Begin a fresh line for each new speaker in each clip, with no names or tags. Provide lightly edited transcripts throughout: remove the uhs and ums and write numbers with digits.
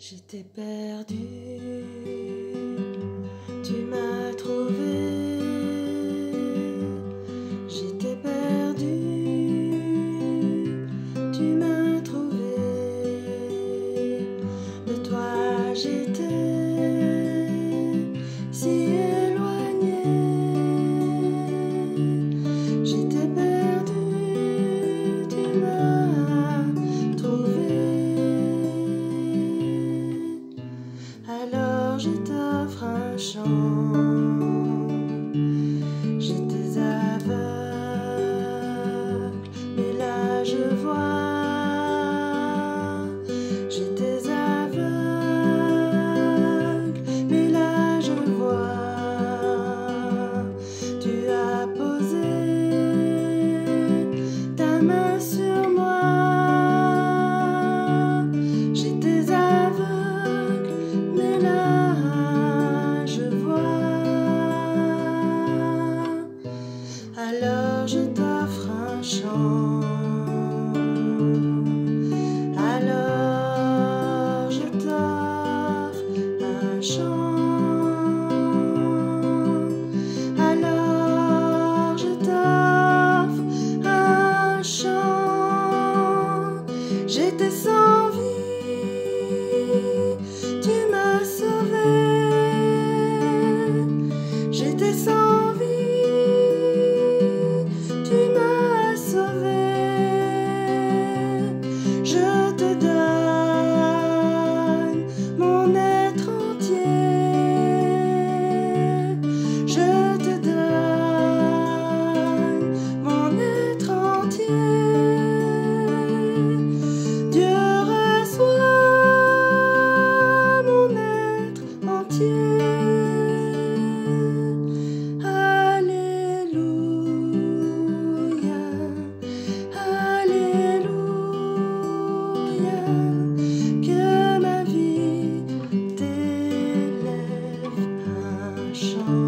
J'étais perdu, tu m'as trouvé. J'étais perdu, tu m'as trouvé. De toi j'étais si éloigné. J'étais perdu, tu m'as trouvé. Alors je t'offre un chant. J'étais aveugle, mais là je vois. J'étais aveugle, mais là je vois. Tu as posé ta main sur moi. J'étais aveugle, mais là je vois. Alors je t'offre un chant. Alors je t'offre un chant. Alors je t'offre un chant. J'étais sans vie, tu m'as sauvé. J'étais sans vie, tu m'as sauvé. Je te donne mon être entier. Je te donne mon être entier. Dieu reçoit mon être entier. Alléluia, Alléluia, que ma vie t'élève un chant.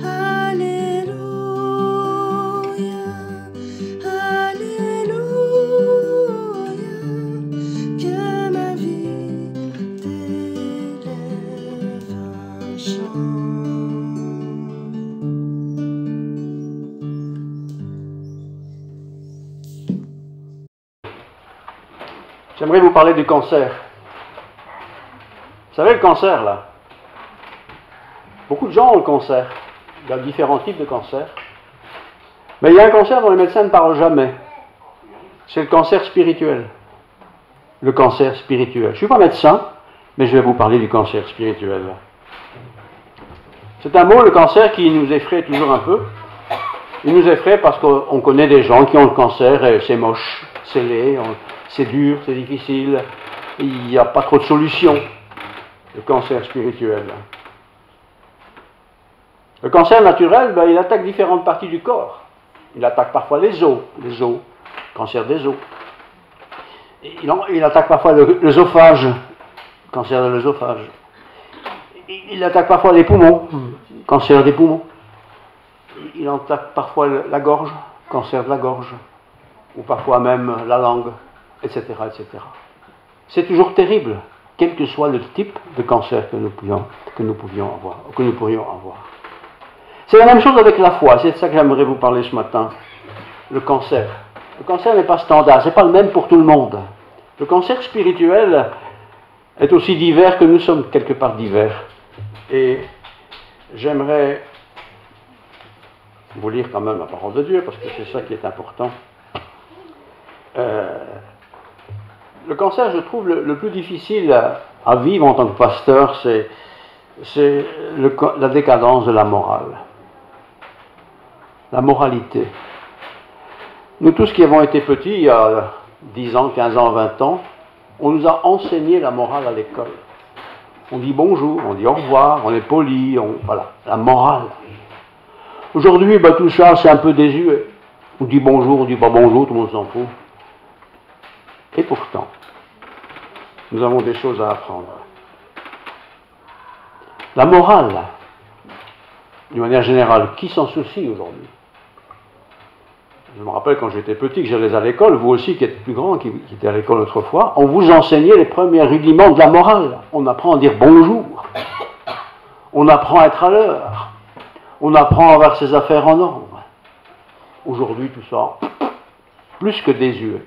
Alléluia, Alléluia, que ma vie t'élève un chant.
J'aimerais vous parler du cancer. Vous savez, le cancer, là, beaucoup de gens ont le cancer. Il y a différents types de cancer. Mais il y a un cancer dont les médecins ne parlent jamais. C'est le cancer spirituel. Le cancer spirituel. Je ne suis pas médecin, mais je vais vous parler du cancer spirituel. C'est un mot, le cancer, qui nous effraie toujours un peu. Il nous effraie parce qu'on connaît des gens qui ont le cancer et c'est moche, c'est laid, c'est dur, c'est difficile, il n'y a pas trop de solutions. Le cancer spirituel. Le cancer naturel, il attaque différentes parties du corps. Il attaque parfois les os, cancer des os. Il attaque parfois l'œsophage, cancer de l'œsophage. Il attaque parfois les poumons, cancer des poumons. Il attaque parfois la gorge, cancer de la gorge, ou parfois même la langue, etc., etc. C'est toujours terrible, quel que soit le type de cancer que nous pourrions avoir. C'est la même chose avec la foi, c'est de ça que j'aimerais vous parler ce matin. Le cancer. Le cancer n'est pas standard, c'est pas le même pour tout le monde. Le cancer spirituel est aussi divers que nous sommes quelque part divers. Et j'aimerais vous lire quand même la parole de Dieu, parce que c'est ça qui est important. Le cancer, je trouve, le plus difficile à vivre en tant que pasteur, c'est la décadence de la morale. La moralité. Nous tous qui avons été petits, il y a 10 ans, 15 ans, 20 ans, on nous a enseigné la morale à l'école. On dit bonjour, on dit au revoir, on est poli, voilà, la morale. Aujourd'hui, tout ça, c'est un peu désuet. On dit bonjour, on dit pas bonjour, tout le monde s'en fout. Et pourtant, nous avons des choses à apprendre. La morale, d'une manière générale, qui s'en soucie aujourd'hui? je me rappelle quand j'étais petit que j'allais à l'école, vous aussi qui êtes plus grand, qui étiez à l'école autrefois, on vous enseignait les premiers rudiments de la morale. On apprend à dire bonjour, on apprend à être à l'heure, on apprend à avoir ses affaires en ordre. Aujourd'hui, tout ça, plus que désuet.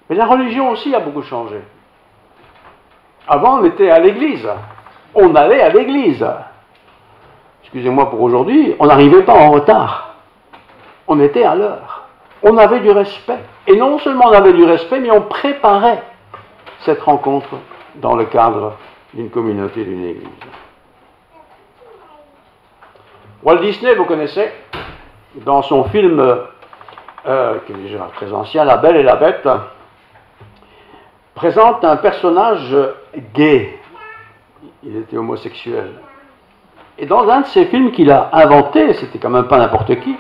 Mais la religion aussi a beaucoup changé. Avant, on était à l'église, on allait à l'église. Excusez-moi pour aujourd'hui, on n'arrivait pas en retard. On était à l'heure. On avait du respect. Et non seulement on avait du respect, mais on préparait cette rencontre dans le cadre d'une communauté, d'une église. Walt Disney, vous connaissez, dans son film, qui est déjà très ancien, La Belle et la Bête, présente un personnage gay. Il était homosexuel. Et dans un de ces films qu'il a inventé, c'était quand même pas n'importe qui,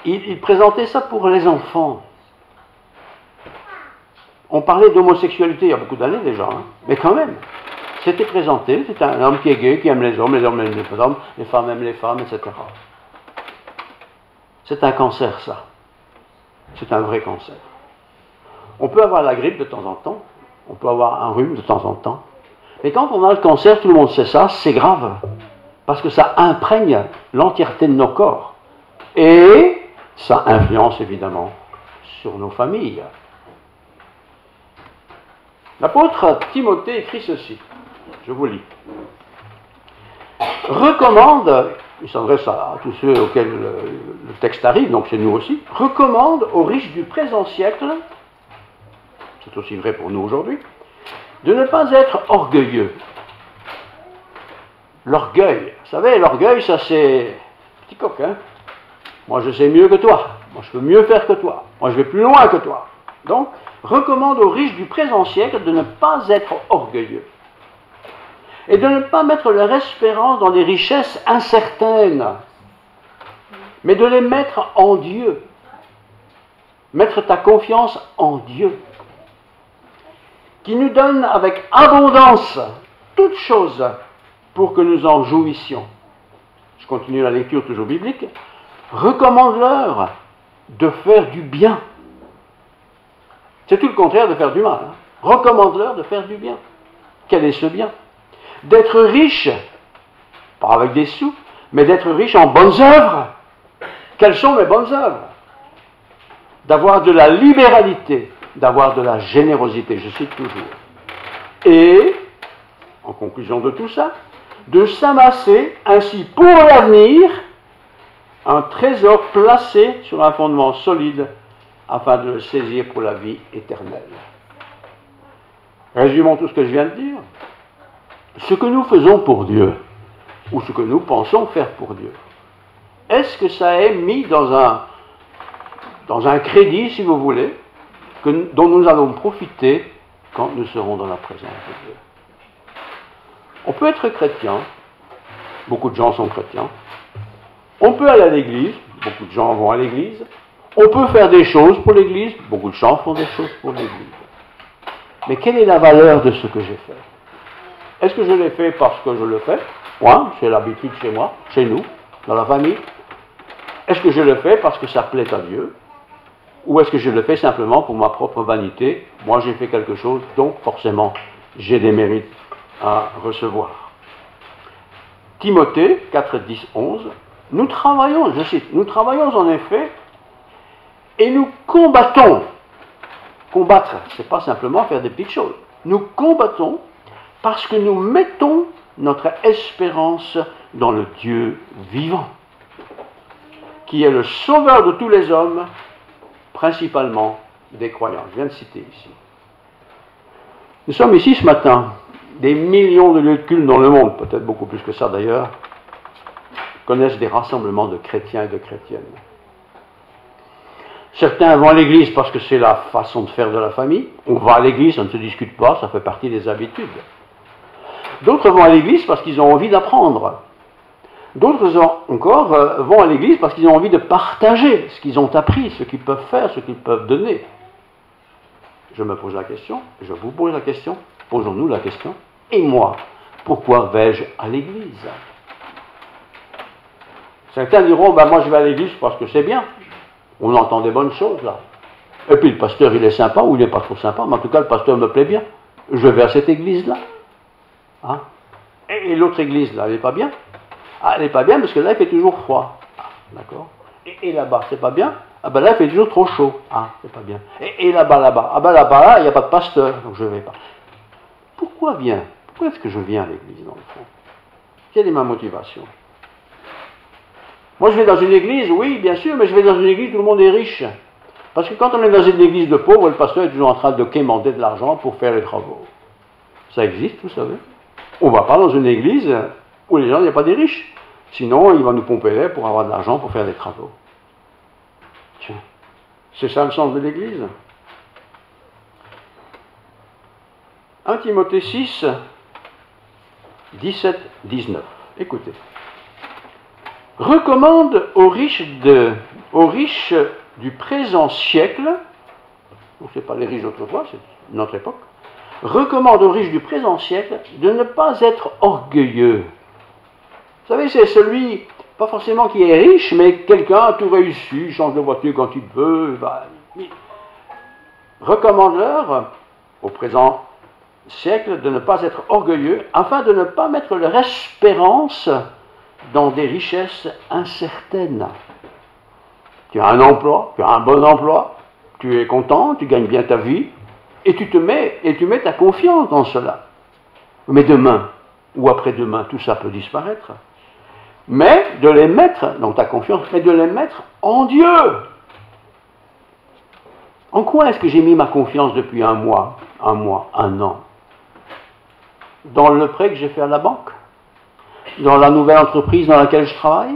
il présentait ça pour les enfants. On parlait d'homosexualité il y a beaucoup d'années déjà, hein, mais quand même, c'était présenté, c'est un homme qui est gay, qui aime les hommes aiment les hommes, les femmes aiment les femmes, etc. C'est un cancer, ça. C'est un vrai cancer. On peut avoir la grippe de temps en temps, on peut avoir un rhume de temps en temps, mais quand on a le cancer, tout le monde sait ça, c'est grave, parce que ça imprègne l'entièreté de nos corps. Et ça influence évidemment sur nos familles. L'apôtre Timothée écrit ceci, je vous lis. Recommande, il s'adresse à tous ceux auxquels le texte arrive, donc c'est nous aussi, recommande aux riches du présent siècle, c'est aussi vrai pour nous aujourd'hui, de ne pas être orgueilleux. L'orgueil, vous savez, l'orgueil, ça c'est petit coquin. Moi je sais mieux que toi, moi je peux mieux faire que toi, moi je vais plus loin que toi. Donc, recommande aux riches du présent siècle de ne pas être orgueilleux et de ne pas mettre leur espérance dans des richesses incertaines, mais de les mettre en Dieu. Mettre ta confiance en Dieu, qui nous donne avec abondance toutes choses pour que nous en jouissions. Je continue la lecture toujours biblique. Recommande-leur de faire du bien. C'est tout le contraire de faire du mal. Hein. Recommande-leur de faire du bien. Quel est ce bien? D'être riche, pas avec des sous, mais d'être riche en bonnes œuvres. Quelles sont mes bonnes œuvres? D'avoir de la libéralité, d'avoir de la générosité, je cite toujours. Et, en conclusion de tout ça, de s'amasser ainsi pour l'avenir un trésor placé sur un fondement solide afin de le saisir pour la vie éternelle. Résumons tout ce que je viens de dire. Ce que nous faisons pour Dieu, ou ce que nous pensons faire pour Dieu, est-ce que ça est mis dans un crédit, si vous voulez, dont nous allons profiter quand nous serons dans la présence de Dieu? On peut être chrétien, beaucoup de gens sont chrétiens, on peut aller à l'église, beaucoup de gens vont à l'église, on peut faire des choses pour l'église, beaucoup de gens font des choses pour l'église. Mais quelle est la valeur de ce que j'ai fait? Est-ce que je l'ai fait parce que je le fais? Ouais, c'est l'habitude chez moi, chez nous, dans la famille. Est-ce que je le fais parce que ça plaît à Dieu? Ou est-ce que je le fais simplement pour ma propre vanité? Moi j'ai fait quelque chose, donc forcément j'ai des mérites à recevoir. Timothée 4, 10, 11, nous travaillons, je cite, nous travaillons en effet et nous combattons. Combattre, c'est pas simplement faire des petites choses. Nous combattons parce que nous mettons notre espérance dans le Dieu vivant, qui est le sauveur de tous les hommes, principalement des croyants. Je viens de citer ici. Nous sommes ici ce matin, des millions de lieux de culte dans le monde, peut-être beaucoup plus que ça d'ailleurs, connaissent des rassemblements de chrétiens et de chrétiennes. Certains vont à l'église parce que c'est la façon de faire de la famille. On va à l'église, ça ne se discute pas, ça fait partie des habitudes. D'autres vont à l'église parce qu'ils ont envie d'apprendre. D'autres encore vont à l'église parce qu'ils ont envie de partager ce qu'ils ont appris, ce qu'ils peuvent faire, ce qu'ils peuvent donner. Je me pose la question, je vous pose la question, posons-nous la question, et moi, pourquoi vais-je à l'église? Certains diront, moi je vais à l'église parce que c'est bien. On entend des bonnes choses là. Et puis le pasteur, il est sympa ou il n'est pas trop sympa, mais en tout cas, le pasteur me plaît bien. Je vais à cette église-là. Hein? Et l'autre église, là, elle n'est pas bien. Ah, elle n'est pas bien parce que là, il fait toujours froid. Ah, d'accord. Et là-bas, c'est pas bien. Ah ben là, il fait toujours trop chaud. Ah, c'est pas bien. Et là-bas, là-bas. Ah ben là-bas, là, il n'y a pas de pasteur, donc je ne vais pas. Pourquoi est-ce que je viens à l'église, dans le fond? Quelle est ma motivation? Moi, je vais dans une église, oui, bien sûr, mais je vais dans une église où tout le monde est riche. Parce que quand on est dans une église de pauvres, le pasteur est toujours en train de quémander de l'argent pour faire les travaux. Ça existe, vous savez. On ne va pas dans une église où les gens, il n'y a pas des riches. Sinon, il va nous pomper l'air pour avoir de l'argent pour faire des travaux. Tiens, c'est ça le sens de l'église. 1 Timothée 6, 17, 19. Écoutez. Recommande aux riches du présent siècle, ce n'est pas les riches d'autrefois, c'est notre époque, recommande aux riches du présent siècle de ne pas être orgueilleux. Vous savez, c'est celui, pas forcément qui est riche, mais quelqu'un tout réussi, change de voiture quand il veut. Recommande-leur, au présent siècle, de ne pas être orgueilleux, afin de ne pas mettre leur espérance dans des richesses incertaines. Tu as un emploi, tu as un bon emploi, tu es content, tu gagnes bien ta vie, et tu mets ta confiance dans cela. Mais demain, ou après-demain, tout ça peut disparaître. Mais de les mettre, dans ta confiance, mais de les mettre en Dieu. En quoi est-ce que j'ai mis ma confiance depuis un mois, un an? Dans le prêt que j'ai fait à la banque? Dans la nouvelle entreprise dans laquelle je travaille?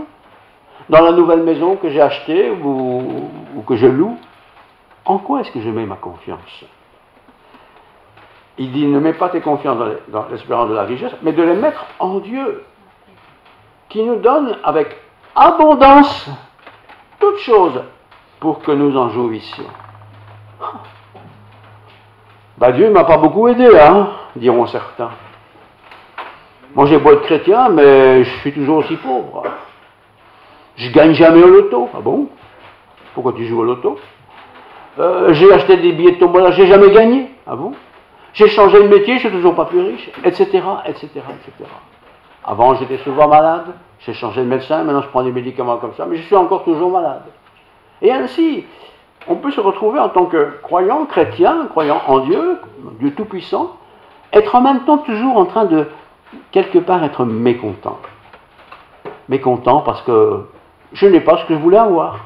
Dans la nouvelle maison que j'ai achetée ou que je loue? En quoi est-ce que je mets ma confiance? Il dit, ne mets pas tes confiances dans l'espérance de la richesse, mais de les mettre en Dieu, qui nous donne avec abondance toutes choses pour que nous en jouissions. Ben, Dieu ne m'a pas beaucoup aidé, hein, diront certains. Moi, j'ai beau être chrétien, mais je suis toujours aussi pauvre. Je gagne jamais au loto. Ah bon? Pourquoi tu joues au loto? J'ai acheté des billets de tombola, j'ai jamais gagné. Ah bon? J'ai changé de métier, je suis toujours pas plus riche, etc., etc., etc. Avant, j'étais souvent malade, j'ai changé de médecin, maintenant je prends des médicaments comme ça, mais je suis encore toujours malade. Et ainsi, on peut se retrouver en tant que croyant, chrétien, croyant en Dieu, Dieu Tout-Puissant, être en même temps toujours en train de, quelque part, être mécontent. Mécontent parce que je n'ai pas ce que je voulais avoir.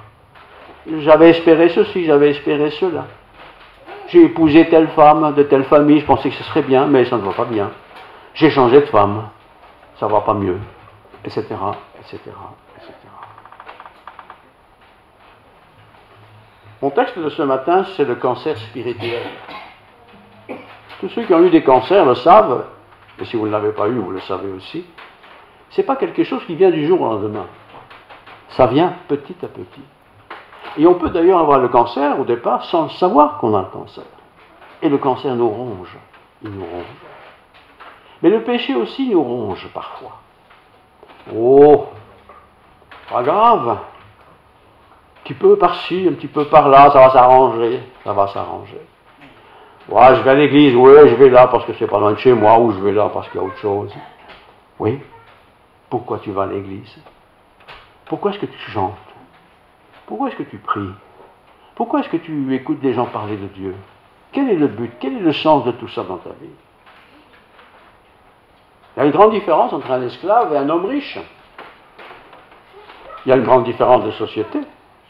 J'avais espéré ceci, j'avais espéré cela. J'ai épousé telle femme, de telle famille, je pensais que ce serait bien, mais ça ne va pas bien. J'ai changé de femme, ça ne va pas mieux, etc., etc., etc. Mon texte de ce matin, c'est le cancer spirituel. Tous ceux qui ont eu des cancers le savent, et si vous ne l'avez pas eu, vous le savez aussi. Ce n'est pas quelque chose qui vient du jour au lendemain. Ça vient petit à petit. Et on peut d'ailleurs avoir le cancer au départ sans le savoir qu'on a le cancer. Et le cancer nous ronge. Il nous ronge. Mais le péché aussi nous ronge parfois. Oh, pas grave. Un petit peu par-ci, un petit peu par-là, ça va s'arranger. Ça va s'arranger. Ouais, je vais à l'église, oui, je vais là parce que c'est pas loin de chez moi, ou je vais là parce qu'il y a autre chose. Oui. Pourquoi tu vas à l'église? Pourquoi est-ce que tu chantes? Pourquoi est-ce que tu pries? Pourquoi est-ce que tu écoutes des gens parler de Dieu? Quel est le but? Quel est le sens de tout ça dans ta vie? Il y a une grande différence entre un esclave et un homme riche. Il y a une grande différence de société.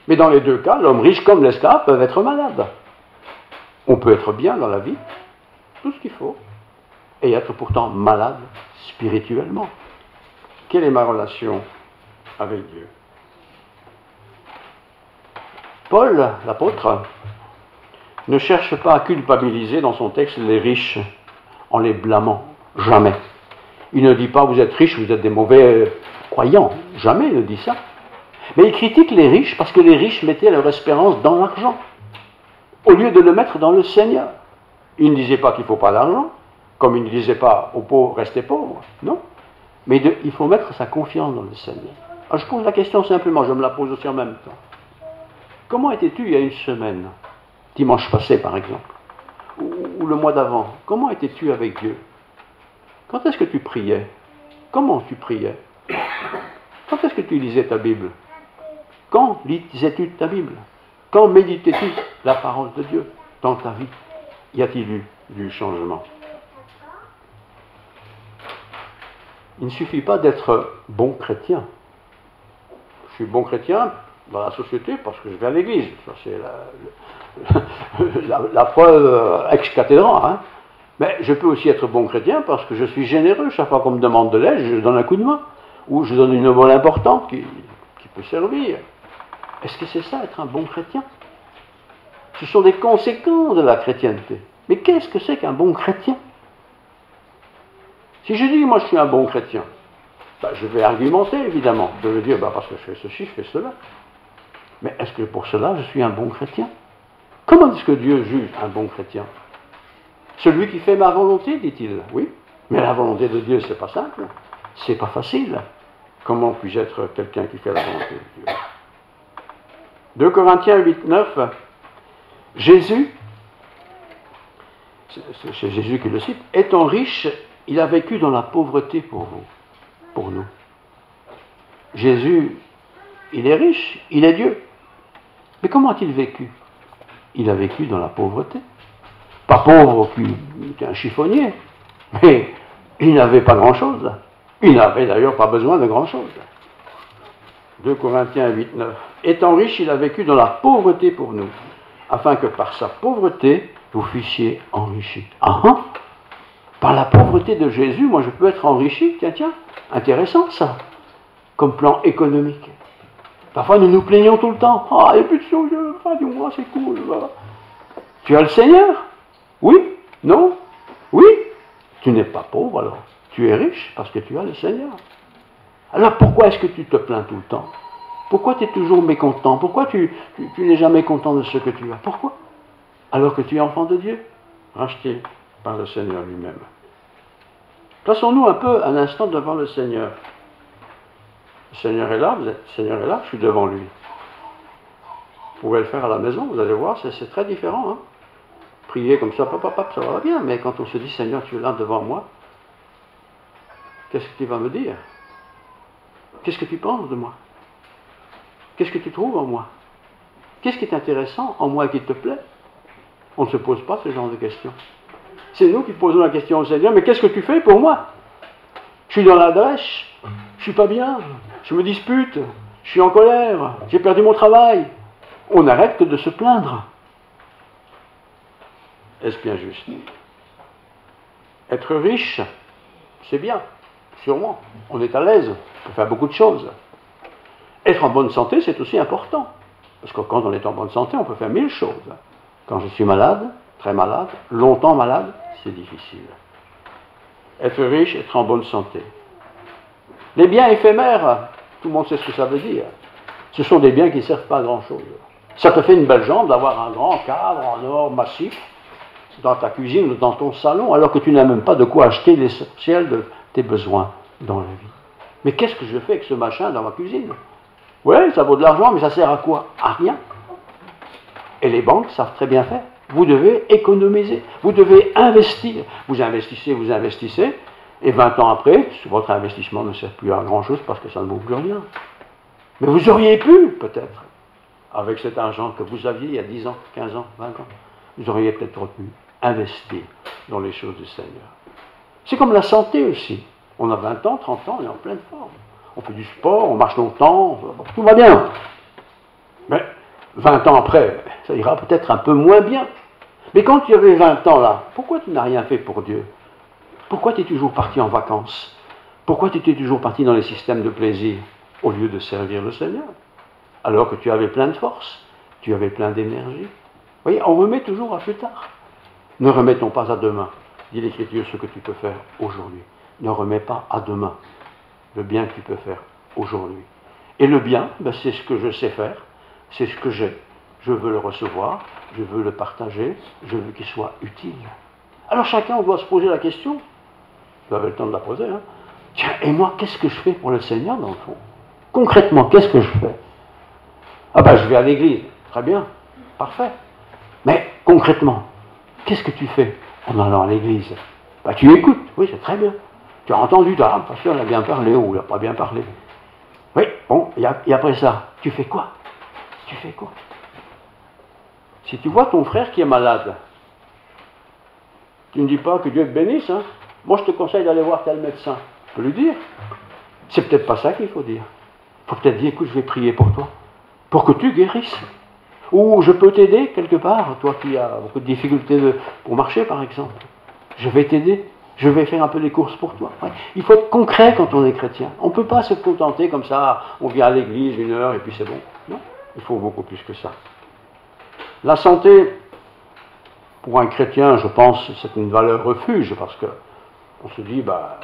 Mais dans les deux cas, l'homme riche comme l'esclave peuvent être malades. On peut être bien dans la vie, tout ce qu'il faut, et être pourtant malade spirituellement. Quelle est ma relation avec Dieu? Paul, l'apôtre, ne cherche pas à culpabiliser dans son texte les riches en les blâmant. Jamais. Il ne dit pas vous êtes riches, vous êtes des mauvais croyants. Jamais il ne dit ça. Mais il critique les riches parce que les riches mettaient leur espérance dans l'argent, au lieu de le mettre dans le Seigneur. Il ne disait pas qu'il ne faut pas l'argent, comme il ne disait pas aux pauvres restez pauvres. Non. Mais il faut mettre sa confiance dans le Seigneur. Alors je pose la question simplement, je me la pose aussi en même temps. Comment étais-tu il y a une semaine, dimanche passé par exemple, ou le mois d'avant? Comment étais-tu avec Dieu? Quand est-ce que tu priais? Comment tu priais? Quand est-ce que tu lisais ta Bible? Quand lisais-tu ta Bible? Quand méditais-tu la parole de Dieu dans ta vie? Y a-t-il eu du changement? Il ne suffit pas d'être bon chrétien. Je suis bon chrétien dans la société parce que je vais à l'église. Ça, c'est la preuve ex cathedra. Hein. Mais je peux aussi être bon chrétien parce que je suis généreux. Chaque fois qu'on me demande de l'aide, je donne un coup de main. Ou je donne une obole importante qui peut servir. Est-ce que c'est ça, être un bon chrétien? Ce sont des conséquences de la chrétienté. Mais qu'est-ce que c'est qu'un bon chrétien? Si je dis, moi je suis un bon chrétien, ben, je vais argumenter évidemment. Je vais dire, ben, parce que je fais ceci, je fais cela. Mais est-ce que pour cela je suis un bon chrétien? Comment est-ce que Dieu juge un bon chrétien? Celui qui fait ma volonté, dit-il. Oui, mais la volonté de Dieu, c'est pas simple. C'est pas facile. Comment puis-je être quelqu'un qui fait la volonté de Dieu? 2 Corinthiens 8, 9, Jésus, c'est Jésus qui le cite, étant riche, il a vécu dans la pauvreté pour vous, pour nous. Jésus, il est riche, il est Dieu. Mais comment a-t-il vécu? Il a vécu dans la pauvreté. Pas pauvre qu'un chiffonnier, mais il n'avait pas grand-chose. Il n'avait d'ailleurs pas besoin de grand-chose. 2 Corinthiens 8, 9. Étant riche, il a vécu dans la pauvreté pour nous, afin que par sa pauvreté, vous fussiez enrichis. Ah, hein? Par la pauvreté de Jésus, moi je peux être enrichi. Tiens, intéressant ça, comme plan économique. Parfois nous nous plaignons tout le temps. Ah, il n'y a plus de choses, fin du mois, c'est cool. Tu as le Seigneur? Oui? Non? Oui? Tu n'es pas pauvre alors. Tu es riche parce que tu as le Seigneur. Alors pourquoi est-ce que tu te plains tout le temps? Pourquoi tu es toujours mécontent? Pourquoi tu n'es jamais content de ce que tu as? Pourquoi? Alors que tu es enfant de Dieu, racheté par le Seigneur lui-même. Plaçons-nous un peu un instant devant le Seigneur. Le Seigneur est là, le Seigneur est là, je suis devant lui. Vous pouvez le faire à la maison, vous allez voir, c'est très différent. Hein? Prier comme ça, ça va bien, mais quand on se dit Seigneur, tu es là devant moi, qu'est-ce que tu vas me dire? Qu'est-ce que tu penses de moi? Qu'est-ce que tu trouves en moi? Qu'est-ce qui est intéressant en moi qui te plaît? On ne se pose pas ce genre de questions. C'est nous qui posons la question au Seigneur, mais qu'est-ce que tu fais pour moi? Je suis dans la dèche, je suis pas bien, je me dispute, je suis en colère, j'ai perdu mon travail. On n'arrête que de se plaindre. Est-ce bien juste? Être riche, c'est bien, sûrement. On est à l'aise, on peut faire beaucoup de choses. Être en bonne santé, c'est aussi important. Parce que quand on est en bonne santé, on peut faire 1000 choses. Quand je suis malade, très malade, longtemps malade, c'est difficile. Être riche, être en bonne santé. Les biens éphémères, tout le monde sait ce que ça veut dire. Ce sont des biens qui ne servent pas à grand-chose. Ça te fait une belle jambe d'avoir un grand cadre en or massif dans ta cuisine ou dans ton salon, alors que tu n'as même pas de quoi acheter l'essentiel de tes besoins dans la vie. Mais qu'est-ce que je fais avec ce machin dans ma cuisine? Oui, ça vaut de l'argent, mais ça sert à quoi? À rien. Et les banques savent très bien faire. Vous devez économiser, vous devez investir. Vous investissez, et 20 ans après, votre investissement ne sert plus à grand-chose parce que ça ne vaut plus rien. Mais vous auriez pu, peut-être, avec cet argent que vous aviez il y a 10 ans, 15 ans, 20 ans, vous auriez peut-être pu investir dans les choses du Seigneur. C'est comme la santé aussi. On a 20 ans, 30 ans, on est en pleine forme. On fait du sport, on marche longtemps, tout va bien. Mais 20 ans après, ça ira peut-être un peu moins bien. Mais quand tu avais 20 ans là, pourquoi tu n'as rien fait pour Dieu? Pourquoi tu es toujours parti en vacances? Pourquoi tu étais toujours parti dans les systèmes de plaisir au lieu de servir le Seigneur? Alors que tu avais plein de force, tu avais plein d'énergie. Vous voyez, on remet toujours à plus tard. Ne remettons pas à demain, dit l'Écriture, ce que tu peux faire aujourd'hui. Ne remets pas à demain le bien que tu peux faire aujourd'hui. Et le bien, ben, c'est ce que je sais faire, c'est ce que j'ai. Je veux le recevoir, je veux le partager, je veux qu'il soit utile. Alors chacun doit se poser la question, vous avez le temps de la poser, hein. Tiens, et moi, qu'est-ce que je fais pour le Seigneur dans le fond? Concrètement, qu'est-ce que je fais? Ah ben, je vais à l'église. Très bien, parfait. Mais concrètement, qu'est-ce que tu fais en allant à l'église? Bah, tu écoutes, oui, c'est très bien. Tu as entendu, ah, le pasteur il a bien parlé ou il n'a pas bien parlé. Oui, bon, et après ça, tu fais quoi? Tu fais quoi? Si tu vois ton frère qui est malade, tu ne dis pas que Dieu te bénisse, hein? Moi je te conseille d'aller voir tel médecin. Tu peux lui dire. C'est peut-être pas ça qu'il faut dire. Il faut peut-être dire, écoute, je vais prier pour toi, pour que tu guérisses. Ou je peux t'aider quelque part, toi qui as beaucoup de difficultés pour marcher par exemple. Je vais t'aider, je vais faire un peu les courses pour toi. Ouais. Il faut être concret quand on est chrétien. On ne peut pas se contenter comme ça, on vient à l'église 1 heure et puis c'est bon. Non, il faut beaucoup plus que ça. La santé, pour un chrétien, je pense, c'est une valeur refuge, parce que on se dit, bah,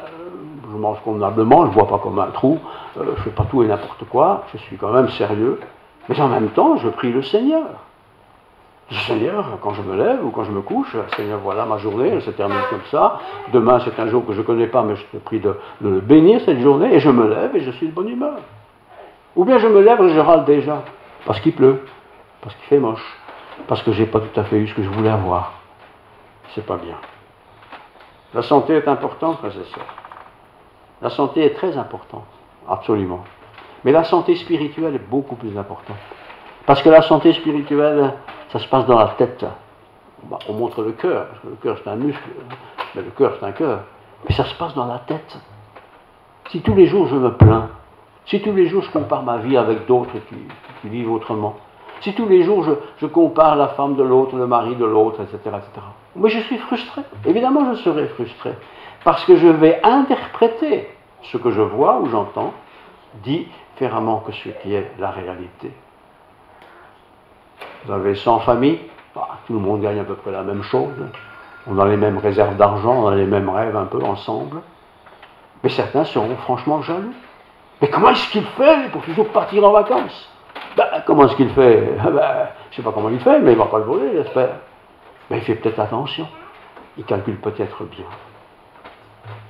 je mange convenablement, je ne bois pas comme un trou, je ne fais pas tout et n'importe quoi, je suis quand même sérieux, mais en même temps, je prie le Seigneur. Le Seigneur, quand je me lève ou quand je me couche, Seigneur, voilà ma journée, elle se termine comme ça, demain c'est un jour que je ne connais pas, mais je te prie de le bénir cette journée, et je me lève et je suis de bonne humeur. Ou bien je me lève et je râle déjà, parce qu'il pleut, parce qu'il fait moche, parce que je n'ai pas tout à fait eu ce que je voulais avoir. C'est pas bien. La santé est importante, frères et sœurs. La santé est très importante, absolument. Mais la santé spirituelle est beaucoup plus importante. Parce que la santé spirituelle, ça se passe dans la tête. Bah, on montre le cœur, parce que le cœur c'est un muscle, mais le cœur c'est un cœur. Mais ça se passe dans la tête. Si tous les jours je me plains, si tous les jours je compare ma vie avec d'autres qui vivent autrement, si tous les jours je compare la femme de l'autre, le mari de l'autre, etc., etc., mais je suis frustré. Évidemment, je serai frustré. Parce que je vais interpréter ce que je vois ou j'entends différemment que ce qui est la réalité. Vous avez 100 familles, bah, tout le monde gagne à peu près la même chose. On a les mêmes réserves d'argent, on a les mêmes rêves un peu ensemble. Mais certains seront franchement jaloux. Mais comment est-ce qu'il fait pour toujours partir en vacances? Ben, comment est-ce qu'il fait? Ben, je ne sais pas comment il fait, mais il ne va pas le voler, j'espère. Mais il fait peut-être attention. Il calcule peut-être bien.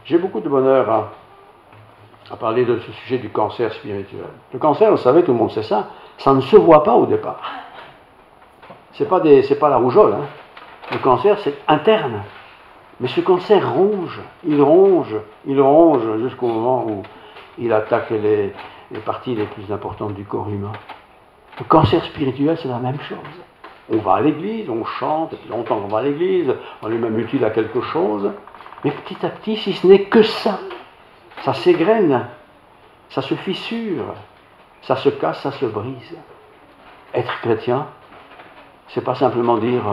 J'ai beaucoup de bonheur à parler de ce sujet du cancer spirituel. Le cancer, vous savez, tout le monde sait ça, ça ne se voit pas au départ. C'est pas la rougeole. Hein. Le cancer, c'est interne. Mais ce cancer ronge, il ronge jusqu'au moment où il attaque les parties les plus importantes du corps humain. Le cancer spirituel, c'est la même chose. On va à l'église, on chante, et puis longtemps qu'on va à l'église, on est même utile à quelque chose, mais petit à petit, si ce n'est que ça s'égrène, ça se fissure, ça se casse, ça se brise. Être chrétien, c'est pas simplement dire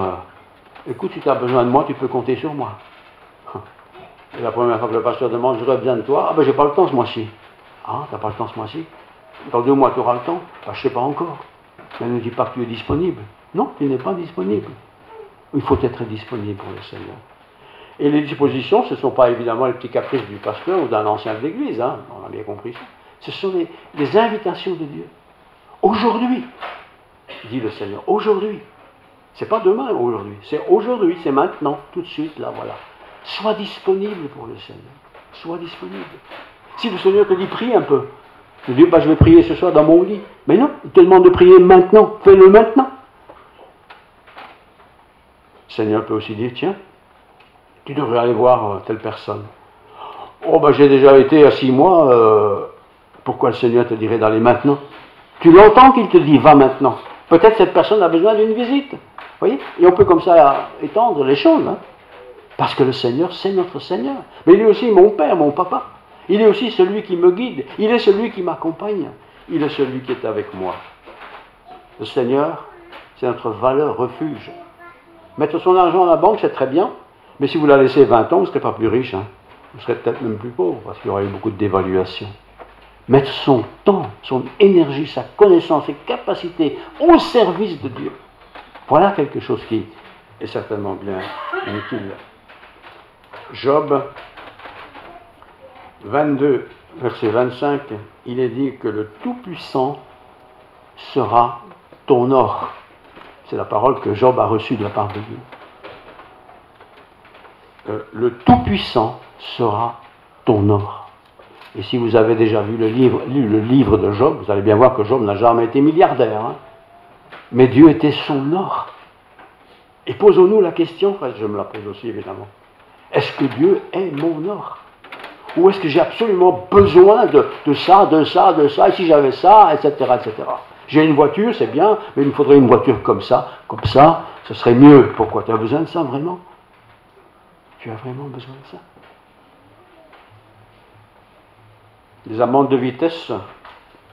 écoute, si tu as besoin de moi, tu peux compter sur moi. Et la première fois que le pasteur demande j'aurais besoin de toi, ah ben j'ai pas le temps ce mois-ci. Ah, t'as pas le temps ce mois-ci? Dans 2 mois tu auras le temps? Ben, je sais pas encore. Mais ne dis pas que tu es disponible. Non, tu n'es pas disponible. Il faut être disponible pour le Seigneur. Et les dispositions, ce ne sont pas évidemment les petits caprices du pasteur ou d'un ancien de l'Église, hein, on a bien compris ça. Ce sont les invitations de Dieu. Aujourd'hui, dit le Seigneur, aujourd'hui. C'est pas demain, aujourd'hui. C'est aujourd'hui, c'est maintenant, tout de suite, là, voilà. Sois disponible pour le Seigneur. Sois disponible. Si le Seigneur te dit, prie un peu, tu dis, bah, je vais prier ce soir dans mon lit. Mais non, il te demande de prier maintenant. Fais-le maintenant. Le Seigneur peut aussi dire, tiens, tu devrais aller voir telle personne. Oh, ben j'ai déjà été à 6 mois, pourquoi le Seigneur te dirait d'aller maintenant? Tu l'entends qu'il te dit, va maintenant. Peut-être cette personne a besoin d'une visite. Vous voyez? Et on peut comme ça étendre les choses. Hein? Parce que le Seigneur, c'est notre Seigneur. Mais il est aussi mon Père, mon Papa. Il est aussi celui qui me guide. Il est celui qui m'accompagne. Il est celui qui est avec moi. Le Seigneur, c'est notre valeur refuge. Mettre son argent à la banque, c'est très bien. Mais si vous la laissez 20 ans, vous ne serez pas plus riche. Hein. Vous serez peut-être même plus pauvre, parce qu'il y aura eu beaucoup de dévaluation. Mettre son temps, son énergie, sa connaissance, ses capacités au service de Dieu. Voilà quelque chose qui est certainement bien utile. Job 22, verset 25, il est dit que le Tout-Puissant sera ton or. C'est la parole que Job a reçue de la part de Dieu. Le Tout-Puissant sera ton or. Et si vous avez déjà lu le livre de Job, vous allez bien voir que Job n'a jamais été milliardaire. Hein. Mais Dieu était son or. Et posons-nous la question, je me la pose aussi évidemment, est-ce que Dieu est mon or? Ou est-ce que j'ai absolument besoin de ça, et si j'avais ça, etc., etc. J'ai une voiture, c'est bien, mais il me faudrait une voiture comme ça, ce serait mieux. Pourquoi? Tu as besoin de ça vraiment? Tu as vraiment besoin de ça? Les amendes de vitesse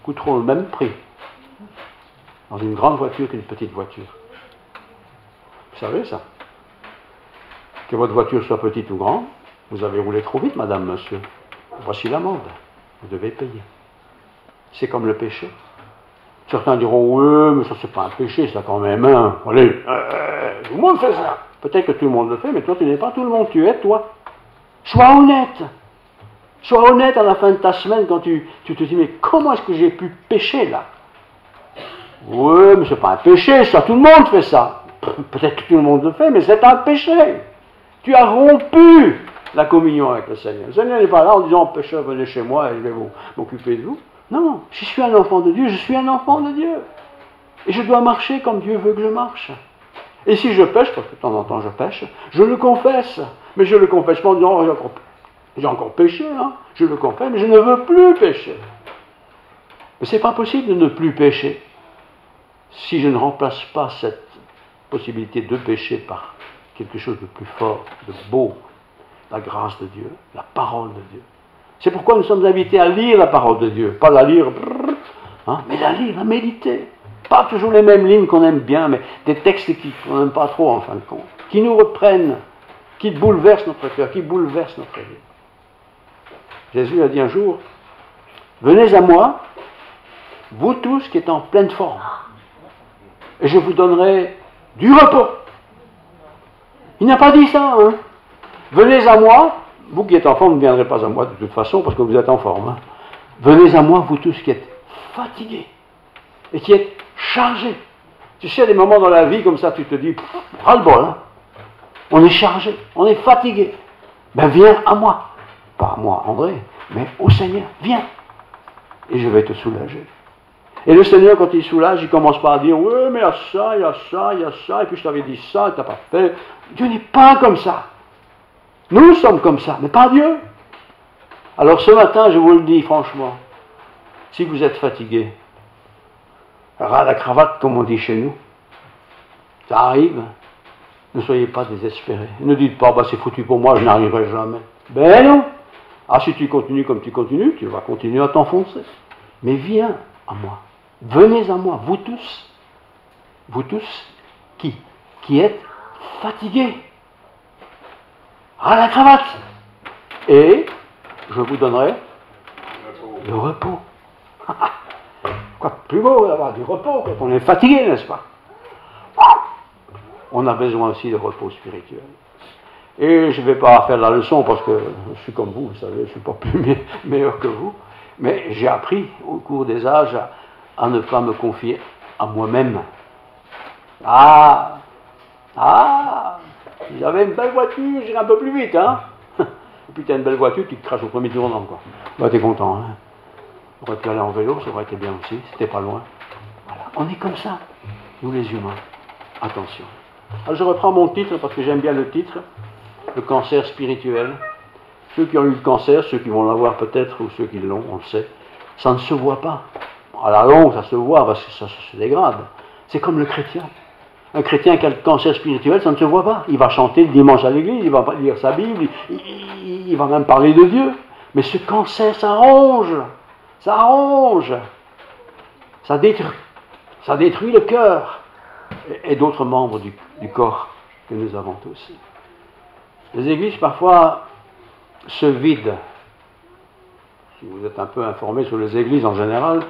coûteront le même prix dans une grande voiture qu'une petite voiture. Vous savez ça? Que votre voiture soit petite ou grande, vous avez roulé trop vite, madame, monsieur. Voici l'amende. Vous devez payer. C'est comme le péché. Certains diront, oui, mais ça c'est pas un péché, ça quand même. Hein. Allez, tout le monde fait ça. Peut-être que tout le monde le fait, mais toi tu n'es pas tout le monde, tu es toi. Sois honnête. Sois honnête à la fin de ta semaine quand tu te dis, mais comment est-ce que j'ai pu pécher là? Oui, mais c'est pas un péché, ça, tout le monde fait ça. Peut-être que tout le monde le fait, mais c'est un péché. Tu as rompu la communion avec le Seigneur. Le Seigneur n'est pas là en disant, pécheur, venez chez moi et je vais m'occuper de vous. Non, je suis un enfant de Dieu, je suis un enfant de Dieu. Et je dois marcher comme Dieu veut que je marche. Et si je pêche, parce que de temps en temps je pêche, je le confesse. Mais je le confesse pas en disant, oh, j'ai encore péché, hein. Je le confesse, mais je ne veux plus pécher. Mais ce n'est pas possible de ne plus pécher si je ne remplace pas cette possibilité de pécher par quelque chose de plus fort, de beau, la grâce de Dieu, la parole de Dieu. C'est pourquoi nous sommes invités à lire la parole de Dieu, pas la lire, hein, mais la lire, la méditer. Pas toujours les mêmes lignes qu'on aime bien, mais des textes qu'on n'aime pas trop en fin de compte, qui nous reprennent, qui bouleversent notre cœur, qui bouleversent notre vie. Jésus a dit un jour, venez à moi, vous tous qui êtes en pleine forme, et je vous donnerai du repos. Il n'a pas dit ça, hein. Venez à moi, vous qui êtes en forme ne viendrez pas à moi de toute façon parce que vous êtes en forme. Hein. Venez à moi, vous tous qui êtes fatigués et qui êtes chargés. Tu sais, à des moments dans la vie comme ça, tu te dis, ras-le-bol, hein. On est chargé, on est fatigué. Ben viens à moi. Pas à moi, André, mais au Seigneur, viens. Et je vais te soulager. Et le Seigneur, quand il soulage, il ne commence pas à dire, oui, mais il y a ça, il y a ça, il y a ça, et puis je t'avais dit ça, et tu n'as pas fait. Dieu n'est pas comme ça. Nous sommes comme ça, mais pas Dieu. Alors ce matin, je vous le dis franchement, si vous êtes fatigué, ras la cravate, comme on dit chez nous, ça arrive, ne soyez pas désespérés. Ne dites pas, bah, c'est foutu pour moi, je n'arriverai jamais. Ben non. Ah, si tu continues comme tu continues, tu vas continuer à t'enfoncer. Mais viens à moi. Venez à moi, vous tous qui êtes fatigués. À la cravate. Et je vous donnerai le repos. Quoi de plus beau d'avoir du repos quand on est fatigué, n'est-ce pas? On a besoin aussi de repos spirituel. Et je ne vais pas faire la leçon parce que je suis comme vous, vous savez, je ne suis pas plus meilleur que vous. Mais j'ai appris au cours des âges à ne pas me confier à moi-même. J'avais une belle voiture, j'irai un peu plus vite, hein. Et puis tu as une belle voiture, tu te craches au premier tournant, quoi. Bah, t'es content, hein. On aurait pu aller en vélo, ça aurait été bien aussi, c'était pas loin. Voilà. On est comme ça, nous les humains. Attention. Alors je reprends mon titre parce que j'aime bien le titre, le cancer spirituel. Ceux qui ont eu le cancer, ceux qui vont l'avoir peut-être, ou ceux qui l'ont, on le sait, ça ne se voit pas. À la longue, ça se voit parce que ça se dégrade. C'est comme le chrétien. Un chrétien qui a le cancer spirituel, ça ne se voit pas. Il va chanter le dimanche à l'église, il va lire sa Bible, il va même parler de Dieu. Mais ce cancer, ça ronge, ça détruit le cœur et d'autres membres du corps que nous avons tous. Les églises, parfois, se vident. Si vous êtes un peu informé sur les églises en général,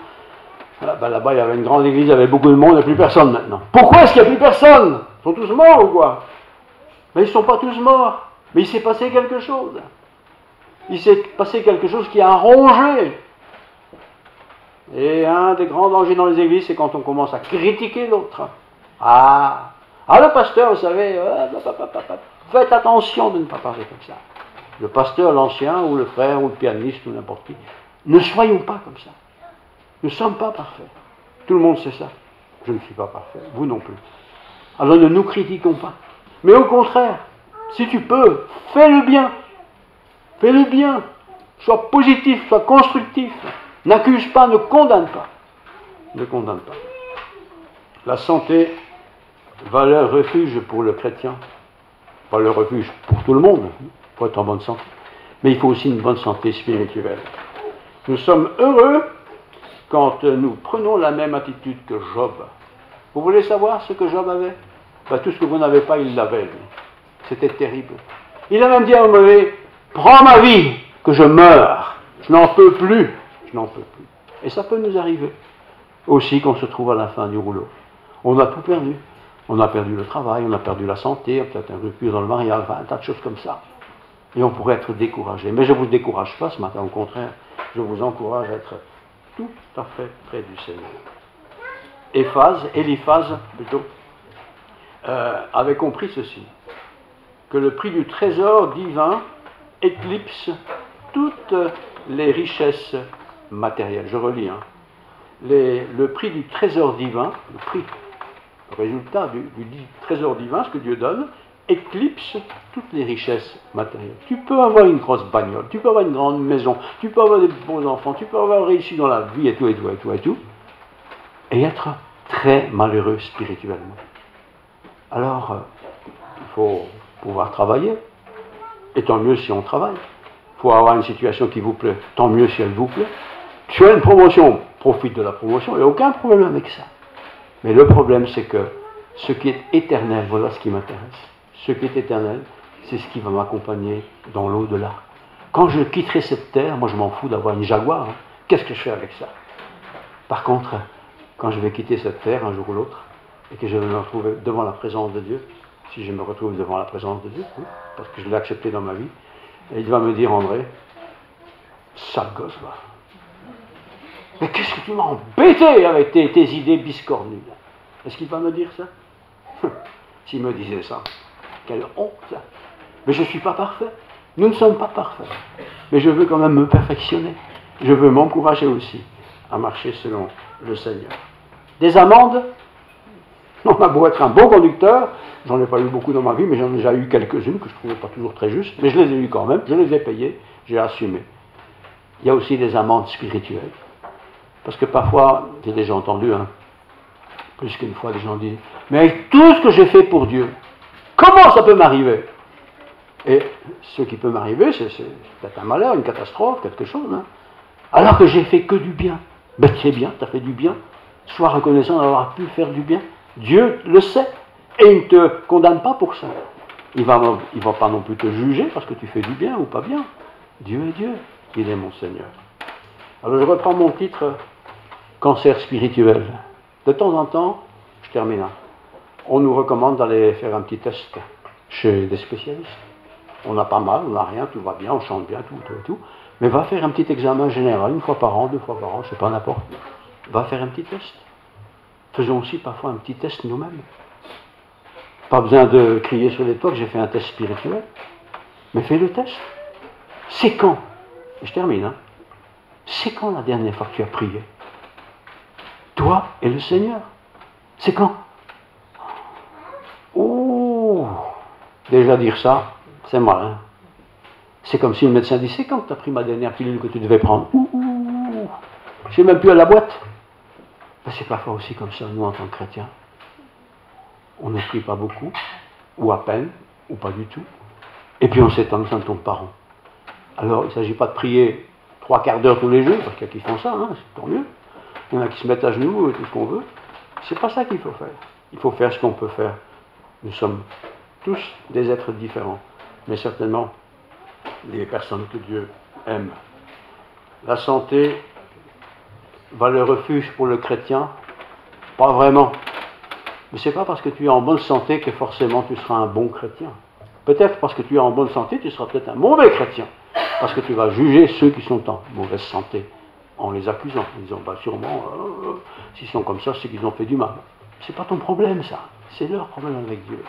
là-bas, il y avait une grande église, il y avait beaucoup de monde, il n'y a plus personne maintenant. Pourquoi est-ce qu'il n'y a plus personne? Ils sont tous morts ou quoi? Mais ils ne sont pas tous morts. Mais il s'est passé quelque chose. Il s'est passé quelque chose qui a rongé. Et un des grands dangers dans les églises, c'est quand on commence à critiquer l'autre. Le pasteur, vous savez, faites attention de ne pas parler comme ça. Le pasteur, l'ancien, ou le frère, ou le pianiste, ou n'importe qui. Ne soyons pas comme ça. Nous ne sommes pas parfaits. Tout le monde sait ça. Je ne suis pas parfait, vous non plus. Alors ne nous critiquons pas. Mais au contraire, si tu peux, fais le bien. Fais le bien. Sois positif, sois constructif. N'accuse pas, ne condamne pas. Ne condamne pas. La santé, valeur refuge pour le chrétien. Valeur refuge pour tout le monde. Il faut être en bonne santé. Mais il faut aussi une bonne santé spirituelle. Nous sommes heureux quand nous prenons la même attitude que Job. Vous voulez savoir ce que Job avait? Tout ce que vous n'avez pas, il l'avait, lui. C'était terrible. Il a même dit à un moment donné, prends ma vie, que je meure. Je n'en peux plus. Je n'en peux plus. Et ça peut nous arriver aussi qu'on se trouve à la fin du rouleau. On a tout perdu. On a perdu le travail, on a perdu la santé, peut-être un rupture dans le mariage, enfin, un tas de choses comme ça. Et on pourrait être découragé. Mais je ne vous décourage pas ce matin, au contraire. Je vous encourage à être tout à fait près du Seigneur. Éliphaz plutôt, avait compris ceci, que le prix du trésor divin éclipse toutes les richesses matérielles. Je relis, hein. Le prix du trésor divin, le résultat du trésor divin, ce que Dieu donne, éclipse toutes les richesses matérielles. Tu peux avoir une grosse bagnole, tu peux avoir une grande maison, tu peux avoir des bons enfants, tu peux avoir réussi dans la vie et tout, et être très malheureux spirituellement. Alors, il faut pouvoir travailler, et tant mieux si on travaille. Il faut avoir une situation qui vous plaît, tant mieux si elle vous plaît. Tu as une promotion, profite de la promotion, il n'y a aucun problème avec ça. Mais le problème, c'est que ce qui est éternel, voilà ce qui m'intéresse. Ce qui est éternel, c'est ce qui va m'accompagner dans l'au-delà. Quand je quitterai cette terre, moi je m'en fous d'avoir une Jaguar, hein. Qu'est-ce que je fais avec ça? Par contre, quand je vais quitter cette terre un jour ou l'autre, et que je vais me retrouver devant la présence de Dieu, si je me retrouve devant la présence de Dieu, hein, parce que je l'ai accepté dans ma vie, et il va me dire, André, sale gosse, va. Mais qu'est-ce que tu m'as embêté avec tes idées biscornues? Est-ce qu'il va me dire ça? S'il me disait ça, quelle honte! Mais je ne suis pas parfait. Nous ne sommes pas parfaits. Mais je veux quand même me perfectionner. Je veux m'encourager aussi à marcher selon le Seigneur. Des amendes? On a beau être un bon conducteur, j'en ai pas eu beaucoup dans ma vie, mais j'en ai déjà eu quelques-unes que je ne trouvais pas toujours très justes, mais je les ai eues quand même, je les ai payées, j'ai assumé. Il y a aussi des amendes spirituelles. Parce que parfois, j'ai déjà entendu, hein, plus qu'une fois, des gens disent, mais avec tout ce que j'ai fait pour Dieu, comment ça peut m'arriver? Et ce qui peut m'arriver, c'est peut-être un malheur, une catastrophe, quelque chose, hein, alors que j'ai fait que du bien. Ben c'est bien, tu as fait du bien. Sois reconnaissant d'avoir pu faire du bien. Dieu le sait. Et il ne te condamne pas pour ça. Il ne va pas non plus te juger parce que tu fais du bien ou pas bien. Dieu est Dieu. Il est mon Seigneur. Alors je reprends mon titre, cancer spirituel. De temps en temps, je termine là, on nous recommande d'aller faire un petit test chez des spécialistes. On n'a pas mal, on n'a rien, tout va bien, on chante bien, tout. Mais va faire un petit examen général, une fois par an, 2 fois par an, je ne sais pas, n'importe. Va faire un petit test. Faisons aussi parfois un petit test nous-mêmes. Pas besoin de crier sur les toits que j'ai fait un test spirituel. Mais fais le test. C'est quand? Et je termine, hein. C'est quand la dernière fois que tu as prié? Toi et le Seigneur. C'est quand? Oh! Déjà dire ça, c'est malin. C'est comme si le médecin dit, c'est quand tu as pris ma dernière pilule que tu devais prendre? Je sais même plus à la boîte. Ben, c'est parfois aussi comme ça, nous en tant que chrétiens. On ne prie pas beaucoup, ou à peine, ou pas du tout. Et puis on s'étonne que ça ne tombe pas rond. Alors il ne s'agit pas de prier 3 quarts d'heure tous les jours, parce qu'il y a qui font ça, hein, c'est tant mieux. Il y en a qui se mettent à genoux, tout ce qu'on veut. C'est pas ça qu'il faut faire. Il faut faire ce qu'on peut faire. Nous sommes tous des êtres différents, mais certainement des personnes que Dieu aime. La santé va le refuge pour le chrétien? Pas vraiment. Mais ce n'est pas parce que tu es en bonne santé que forcément tu seras un bon chrétien. Peut-être parce que tu es en bonne santé, tu seras peut-être un mauvais chrétien. Parce que tu vas juger ceux qui sont en mauvaise santé, en les accusant, en disant, bah sûrement, s'ils sont comme ça, c'est qu'ils ont fait du mal. C'est pas ton problème, ça. C'est leur problème avec Dieu.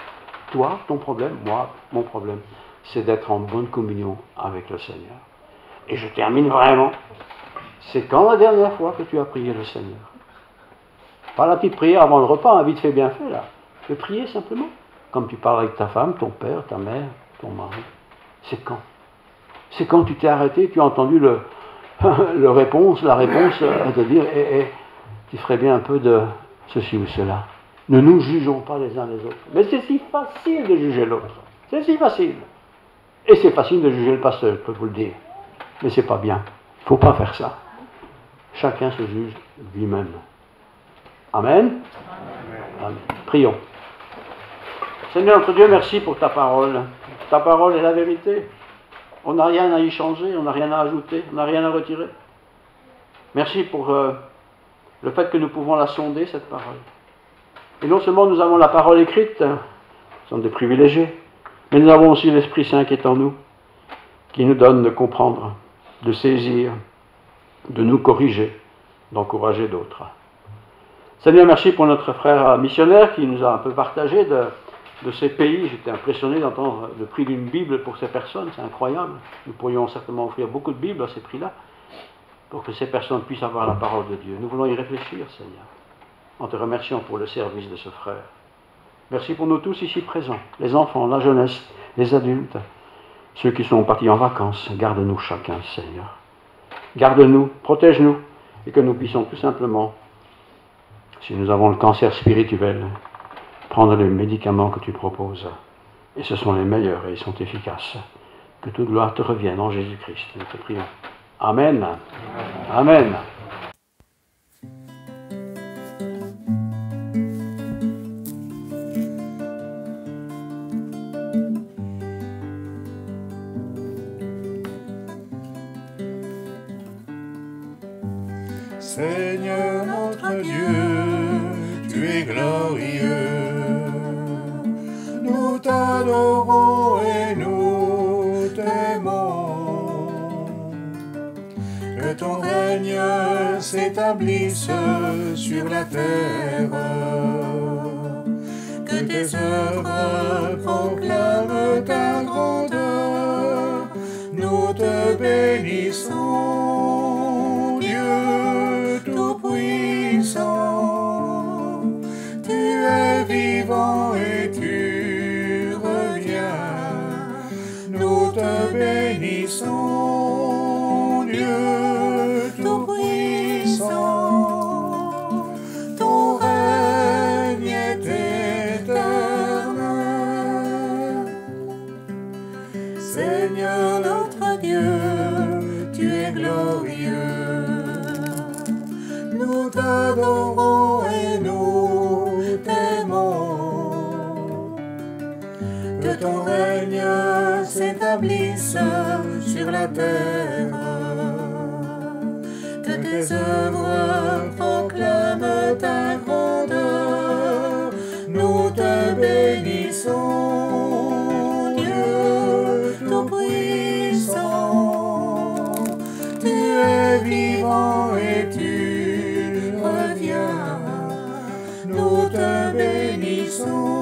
Toi, ton problème, moi, mon problème, c'est d'être en bonne communion avec le Seigneur. Et je termine vraiment. C'est quand la dernière fois que tu as prié le Seigneur? Pas la petite prière avant le repas, hein, vite fait, bien fait, là. De prier simplement. Comme tu parles avec ta femme, ton père, ta mère, ton mari. C'est quand? C'est quand tu t'es arrêté, tu as entendu la réponse à te dire, tu ferais bien un peu de ceci ou cela. Ne nous jugeons pas les uns les autres. Mais c'est si facile de juger l'autre. C'est si facile. Et c'est facile de juger le pasteur, je peux vous le dire. Mais c'est pas bien. Il ne faut pas faire ça. Chacun se juge lui-même. Amen. Amen. Prions. Seigneur notre Dieu, merci pour ta parole. Ta parole est la vérité. On n'a rien à y changer, on n'a rien à ajouter, on n'a rien à retirer. Merci pour le fait que nous pouvons la sonder, cette parole. Et non seulement nous avons la parole écrite, nous sommes des privilégiés, mais nous avons aussi l'Esprit Saint qui est en nous, qui nous donne de comprendre, de saisir, de nous corriger, d'encourager d'autres. Seigneur, merci pour notre frère missionnaire qui nous a un peu partagé de ces pays. J'étais impressionné d'entendre le prix d'une Bible pour ces personnes, c'est incroyable. Nous pourrions certainement offrir beaucoup de Bibles à ces prix-là, pour que ces personnes puissent avoir la parole de Dieu. Nous voulons y réfléchir, Seigneur, en te remerciant pour le service de ce frère. Merci pour nous tous ici présents, les enfants, la jeunesse, les adultes, ceux qui sont partis en vacances. Garde-nous chacun, Seigneur. Garde-nous, protège-nous, et que nous puissions tout simplement, si nous avons le cancer spirituel, prendre les médicaments que tu proposes. Et ce sont les meilleurs et ils sont efficaces. Que toute gloire te revienne en Jésus-Christ. Nous te prions. Amen. Amen.
Seigneur notre Dieu, tu es glorieux. Nous t'adorons et nous t'aimons. Que ton règne s'établisse sur la terre. Que tes œuvres proclament ta grandeur. Nous te bénissons, Dieu Tout-Puissant. Tu es vivant et tu reviens. Nous te bénissons, Dieu Tout-Puissant. Ton règne est éternel. Seigneur notre Dieu, tu es glorieux. Nous t'adorons et nous t'aimons. Que ton règne s'établisse sur la terre. Que tes œuvres proclament ta grandeur. Nous te bénissons, Dieu Tout-Puissant. Tu es vivant et tu reviens. Nous te bénissons.